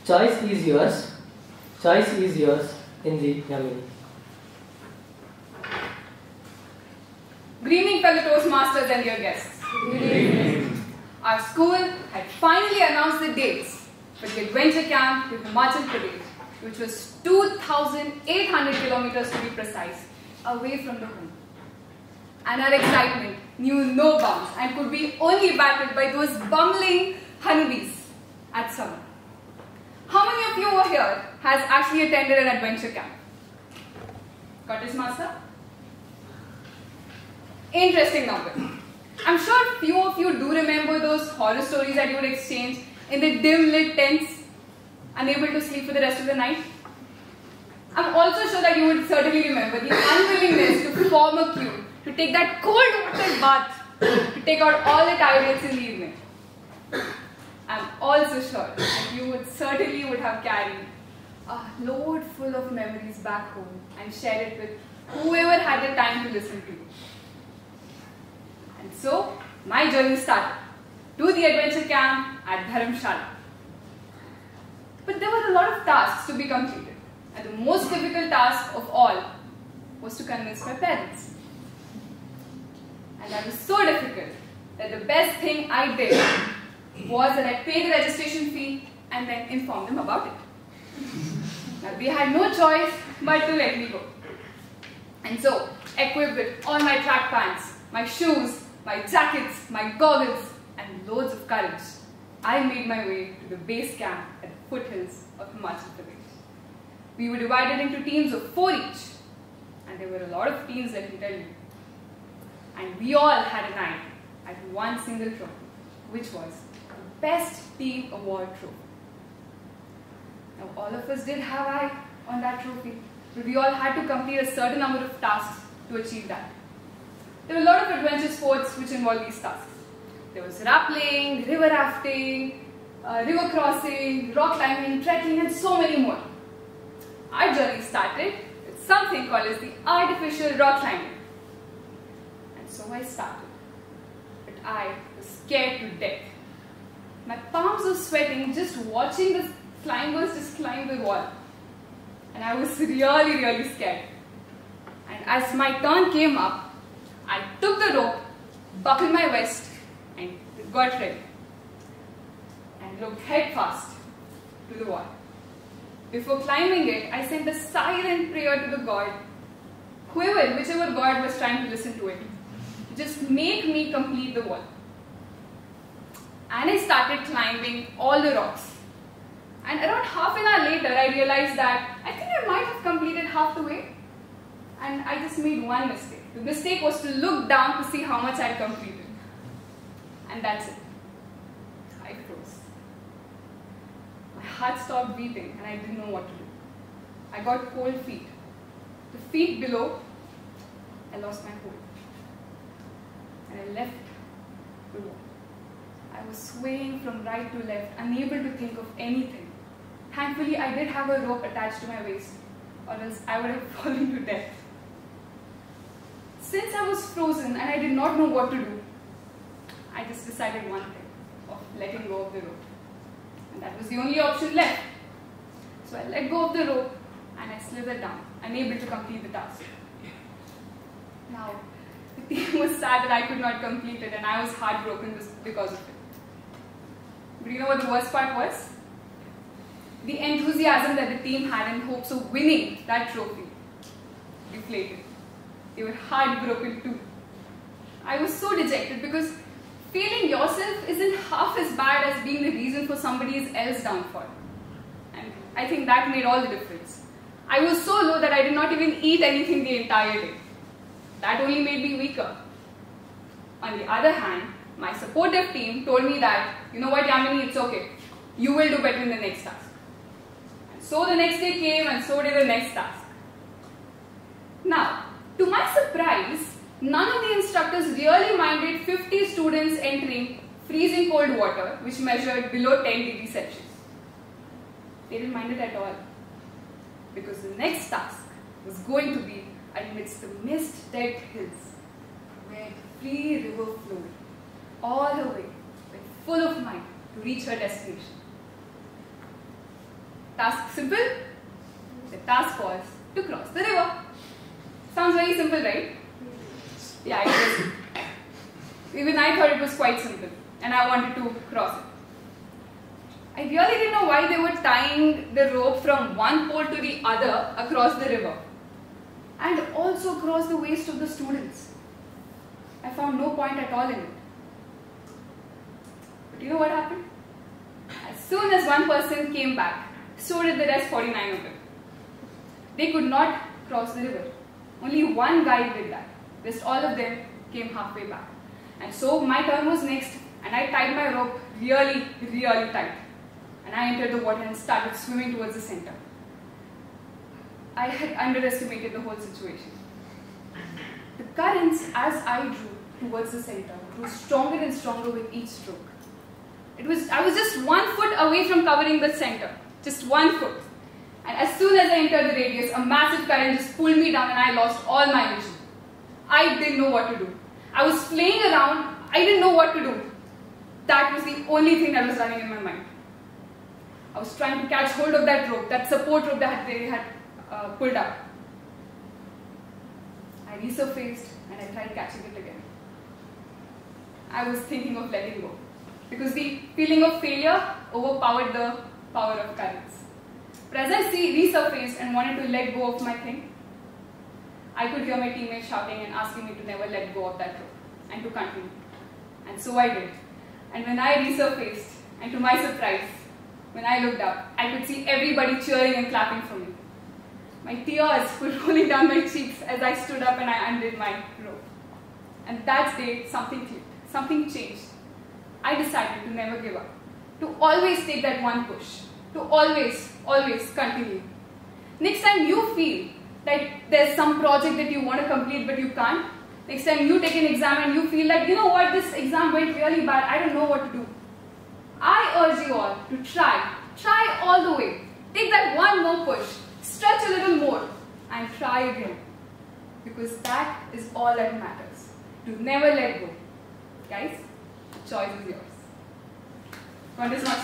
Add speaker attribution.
Speaker 1: Choice is yours. Choice is yours in the Yamini.
Speaker 2: Good evening, fellow Toastmasters and dear guests.
Speaker 3: Good evening.
Speaker 2: Our school had finally announced the dates for the adventure camp to Himachal Pradesh, which was 2,800 kilometers to be precise, away from the home. And our excitement knew no bounds and could be only battled by those bumbling honeybees at summer. How many of you over here has actually attended an adventure camp? Got this, Master? Interesting number. I'm sure few of you do remember those horror stories that you would exchange in the dim lit tents, unable to sleep for the rest of the night. I'm also sure that you would certainly remember the unwillingness to form a queue, to take that cold water bath, to take out all the tiredness in the evening. I'm also sure that you certainly would have carried a load full of memories back home and shared it with whoever had the time to listen to you. And so, my journey started to the adventure camp at Dharamshala. But there were a lot of tasks to be completed, and the most difficult task of all was to convince my parents. And that was so difficult that the best thing I did was that I paid the registration fee and then informed them about it. Now, they had no choice but to let me go. And so, equipped with all my track pants, my shoes, my jackets, my goggles, and loads of courage, I made my way to the base camp at the foothills of Himachal Pradesh. We were divided into teams of 4 each, and there were a lot of teams, let me tell you. And we all had an eye at one single trophy, which was the Best Team Award trophy. Now, all of us did have eye on that trophy, but we all had to complete a certain number of tasks to achieve that. There were a lot of adventure sports which involved these tasks. There was rappelling, river rafting, river crossing, rock climbing, trekking, and so many more. Our journey started with something called as the artificial rock climbing. And so I started, but I was scared to death. My palms were sweating just watching the climbers just climb the wall. And I was really scared. And as my turn came up, I took the rope, buckled my vest, and got ready. And looked head fast to the wall. Before climbing it, I sent a silent prayer to the god, whichever god was trying to listen to it, to just make me complete the wall. And I started climbing all the rocks. And around half an hour later, I realized that I think I might have completed half the way. And I just made one mistake. The mistake was to look down to see how much I had completed. And that's it. I froze. My heart stopped beating and I didn't know what to do. I got cold feet. The feet below, I lost my hold. And I left the wall. I was swaying from right to left, unable to think of anything. Thankfully, I did have a rope attached to my waist, or else I would have fallen to death. Since I was frozen and I did not know what to do, I just decided one thing, of letting go of the rope. And that was the only option left. So I let go of the rope and I slithered down, unable to complete the task. Now, the team was sad that I could not complete it and I was heartbroken because of it. But you know what the worst part was? The enthusiasm that the team had in hopes of winning that trophy deflated. They were heartbroken too. I was so dejected because failing yourself isn't half as bad as being the reason for somebody else's downfall. And I think that made all the difference. I was so low that I did not even eat anything the entire day. That only made me weaker. On the other hand, my supportive team told me that, you know what, Yamini, it's okay. You will do better in the next task. And so the next day came and so did the next task. Now, to my surprise, none of the instructors really minded 50 students entering freezing cold water, which measured below 10 degrees Celsius. They didn't mind it at all. Because the next task was going to be amidst the mist-decked hills, where the free river flowed all the way, full of mind, to reach her destination. Task simple? The task was to cross the river. Sounds very simple, right? Yeah, it was. Even I thought it was quite simple, and I wanted to cross it. I really didn't know why they were tying the rope from one pole to the other across the river, and also across the waist of the students. I found no point at all in it. But you know what happened? As soon as one person came back, so did the rest 49 of them. They could not cross the river. Only one guy did that. Rest all of them came halfway back. And so my turn was next, and I tied my rope really, really tight. And I entered the water and started swimming towards the center. I had underestimated the whole situation. The currents, as I drew towards the center, grew stronger and stronger with each stroke. I was just 1 foot away from covering the center, just 1 foot. And as soon as I entered the radius, a massive current just pulled me down and I lost all my vision. I didn't know what to do. I was flaying around, I didn't know what to do. That was the only thing that was running in my mind. I was trying to catch hold of that rope, that support rope that they had pulled up. I resurfaced and I tried catching it again. I was thinking of letting go, because the feeling of failure overpowered the power of currents. But as I resurfaced and wanted to let go of my thing, I could hear my teammates shouting and asking me to never let go of that rope and to continue. And so I did. And when I resurfaced, and to my surprise, when I looked up, I could see everybody cheering and clapping for me. My tears were rolling down my cheeks as I stood up and I undid my rope. And that day, something clicked. Something changed. I decided to never give up, to always take that one push, to always, always continue. Next time you feel that there's some project that you want to complete but you can't, next time you take an exam and you feel like, you know what, this exam went really bad, I don't know what to do. I urge you all to try all the way. Take that one more push, stretch a little more and try again. Because that is all that matters. To never let go. Guys, the choice is yours. God is not